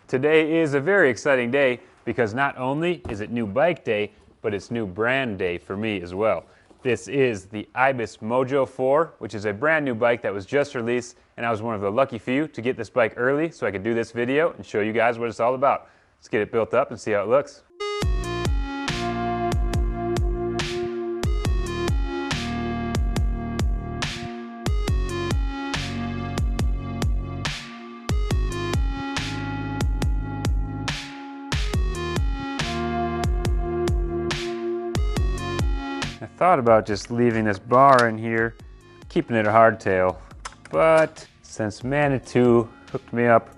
Today is a very exciting day because not only is it new bike day, but it's new brand day for me as well. This is the Ibis Mojo 4, which is a brand new bike that was just released, and I was one of the lucky few to get this bike early so I could do this video and show you guys what it's all about. Let's get it built up and see how it looks. I thought about just leaving this bar in here, keeping it a hardtail, but since Manitou hooked me up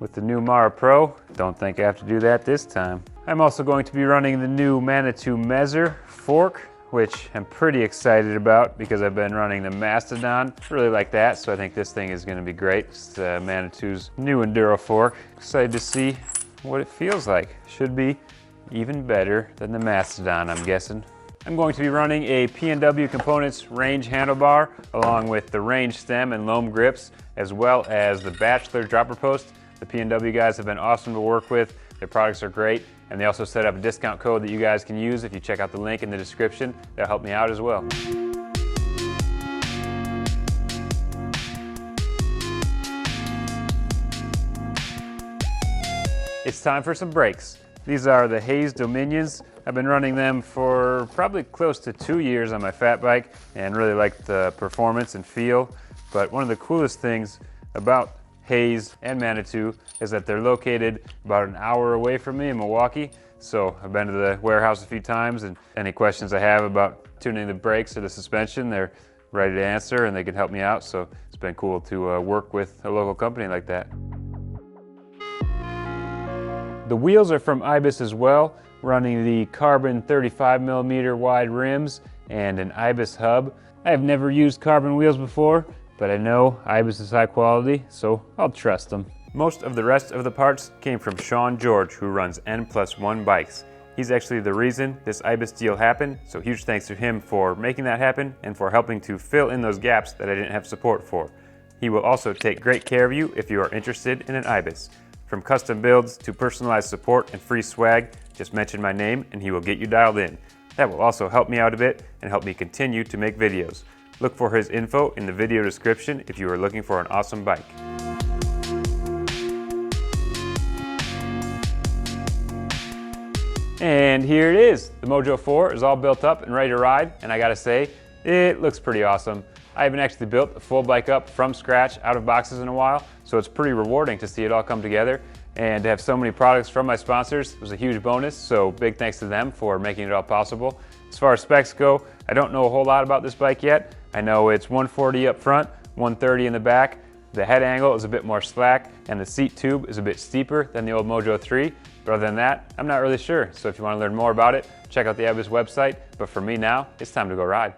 with the new Mara Pro, don't think I have to do that this time. I'm also going to be running the new Manitou Mezzer fork, which I'm pretty excited about because I've been running the Mastodon. Really like that, so I think this thing is going to be great. It's Manitou's new Enduro fork. Excited to see what it feels like. Should be even better than the Mastodon, I'm guessing. I'm going to be running a P&W Components range handlebar along with the range stem and loam grips, as well as the Bachelor dropper post. The P&W guys have been awesome to work with. Their products are great, and they also set up a discount code that you guys can use if you check out the link in the description. That'll help me out as well. It's time for some brakes. These are the Hayes Dominions. I've been running them for probably close to 2 years on my fat bike and really like the performance and feel. But one of the coolest things about Hayes and Manitou is that they're located about an hour away from me in Milwaukee. So I've been to the warehouse a few times, and any questions I have about tuning the brakes or the suspension, they're ready to answer and they can help me out. So it's been cool to work with a local company like that. The wheels are from Ibis as well, running the carbon 35mm wide rims and an Ibis hub. I have never used carbon wheels before, but I know Ibis is high quality, so I'll trust them. Most of the rest of the parts came from Sean George, who runs N+1 bikes. He's actually the reason this Ibis deal happened, so huge thanks to him for making that happen and for helping to fill in those gaps that I didn't have support for. He will also take great care of you if you are interested in an Ibis. From custom builds to personalized support and free swag, just mention my name and he will get you dialed in. That will also help me out a bit and help me continue to make videos. Look for his info in the video description if you are looking for an awesome bike. And here it is. The Mojo 4 is all built up and ready to ride, and I gotta say, it looks pretty awesome. I haven't actually built a full bike up from scratch out of boxes in a while, so it's pretty rewarding to see it all come together. And to have so many products from my sponsors was a huge bonus, so big thanks to them for making it all possible. As far as specs go, I don't know a whole lot about this bike yet. I know it's 140 up front, 130 in the back. The head angle is a bit more slack, and the seat tube is a bit steeper than the old Mojo 3. But other than that, I'm not really sure. So if you want to learn more about it, check out the Ibis website. But for me now, it's time to go ride.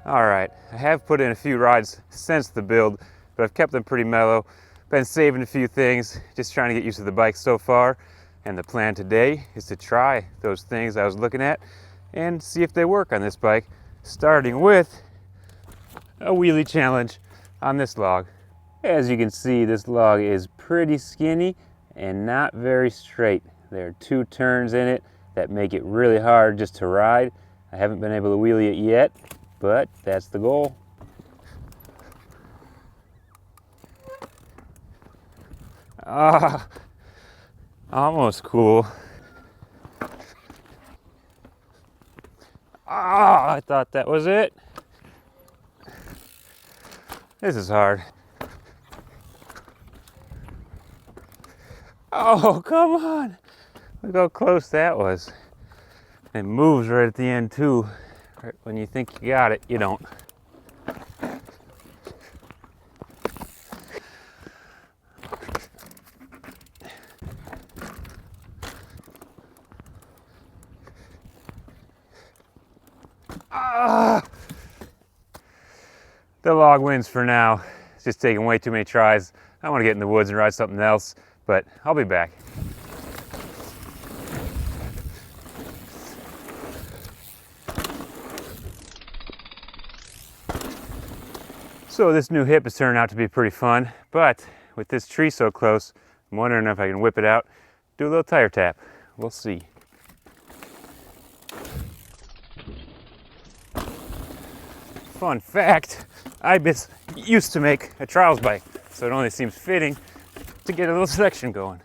All right, I have put in a few rides since the build, but I've kept them pretty mellow. Been saving a few things, just trying to get used to the bike so far. And the plan today is to try those things I was looking at and see if they work on this bike, starting with a wheelie challenge on this log. As you can see, this log is pretty skinny and not very straight. There are 2 turns in it that make it really hard just to ride. I haven't been able to wheelie it yet, but that's the goal. Ah, almost cool. Ah, I thought that was it. This is hard. Oh, come on. Look how close that was. It moves right at the end too. Right when you think you got it, you don't. Ah! The log wins for now. It's just taking way too many tries. I want to get in the woods and ride something else, but I'll be back. So this new hip has turned out to be pretty fun, but with this tree so close, I'm wondering if I can whip it out, do a little tire tap. We'll see. Fun fact, Ibis used to make a trials bike, so it only seems fitting to get a little section going.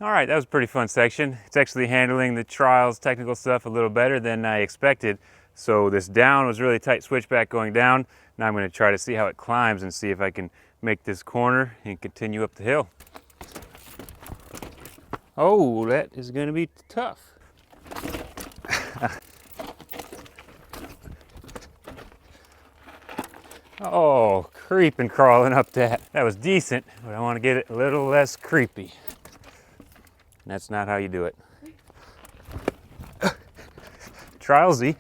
All right, that was a pretty fun section. It's actually handling the trials technical stuff a little better than I expected. So this down was really tight switchback going down. Now I'm going to try to see how it climbs and see if I can make this corner and continue up the hill. Oh, that is going to be tough. Oh, creeping crawling up that. That was decent, but I want to get it a little less creepy. And that's not how you do it. Trialsy.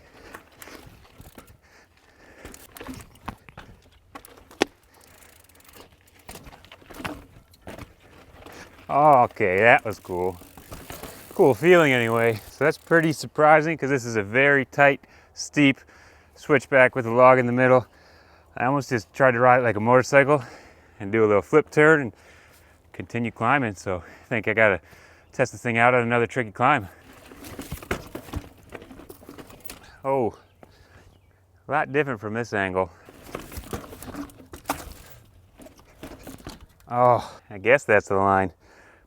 Oh, okay, that was cool. Cool feeling anyway. So that's pretty surprising because this is a very tight, steep switchback with a log in the middle. I almost just tried to ride it like a motorcycle and do a little flip turn and continue climbing. So I think I gotta test this thing out at another tricky climb. Oh, a lot different from this angle. Oh, I guess that's the line,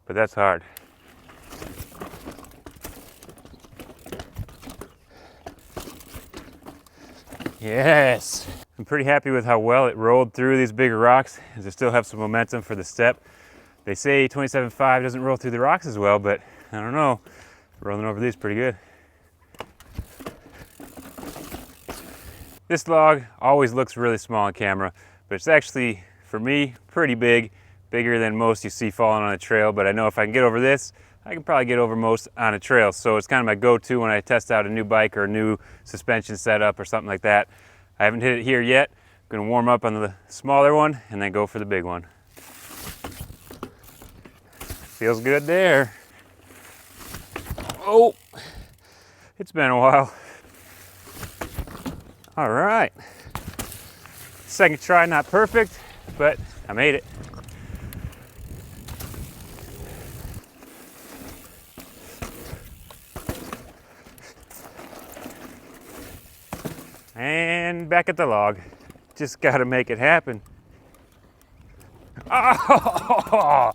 but that's hard. Yes, I'm pretty happy with how well it rolled through these bigger rocks, as I still have some momentum for the step. They say 27.5 doesn't roll through the rocks as well, but I don't know. Rolling over these pretty good. This log always looks really small on camera, but it's actually, for me, pretty big. Bigger than most you see falling on a trail, but I know if I can get over this, I can probably get over most on a trail. So it's kind of my go-to when I test out a new bike or a new suspension setup or something like that. I haven't hit it here yet. I'm gonna warm up on the smaller one and then go for the big one. Feels good there. Oh, it's been a while. All right. Second try, not perfect, but I made it. And back at the log. Just gotta make it happen. Oh,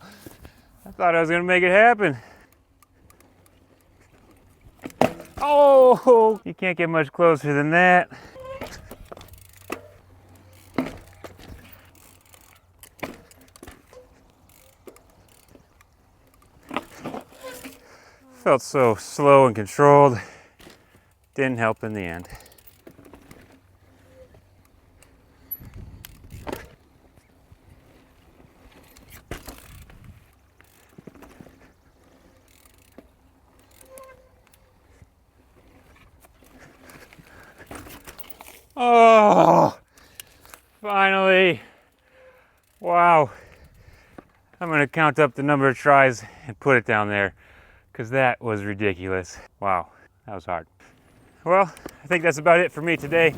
I thought I was gonna make it happen. Oh, you can't get much closer than that. Felt so slow and controlled. Didn't help in the end. Oh, finally. Wow. I'm gonna count up the number of tries and put it down there because that was ridiculous. Wow, that was hard. Well, I think that's about it for me today.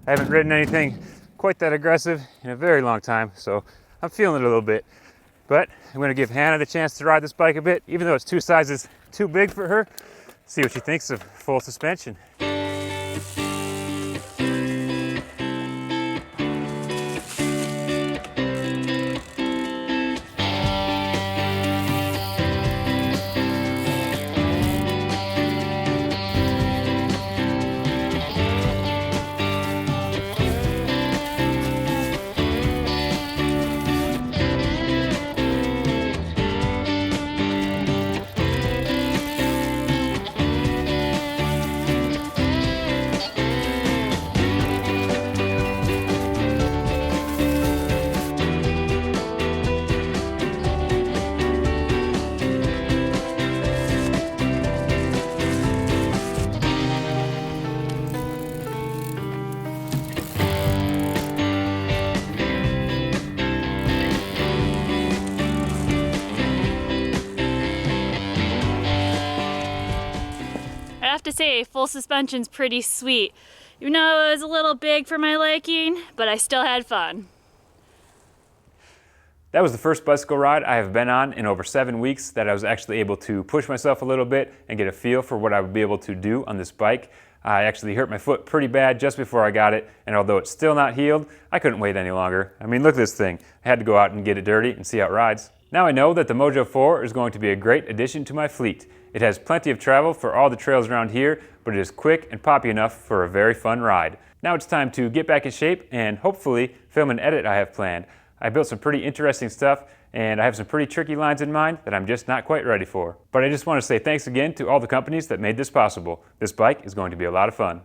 I haven't ridden anything quite that aggressive in a very long time, so I'm feeling it a little bit. But I'm gonna give Hannah the chance to ride this bike a bit, even though it's 2 sizes too big for her. See what she thinks of full suspension. say, full suspension's pretty sweet. Even though it was a little big for my liking, but I still had fun. That was the first bicycle ride I have been on in over 7 weeks that I was actually able to push myself a little bit and get a feel for what I would be able to do on this bike. I actually hurt my foot pretty bad just before I got it, and although it's still not healed, I couldn't wait any longer. I mean, look at this thing. I had to go out and get it dirty and see how it rides. Now I know that the Mojo 4 is going to be a great addition to my fleet. It has plenty of travel for all the trails around here, but it is quick and poppy enough for a very fun ride. Now it's time to get back in shape and hopefully film an edit I have planned. I built some pretty interesting stuff, and I have some pretty tricky lines in mind that I'm just not quite ready for. But I just want to say thanks again to all the companies that made this possible. This bike is going to be a lot of fun.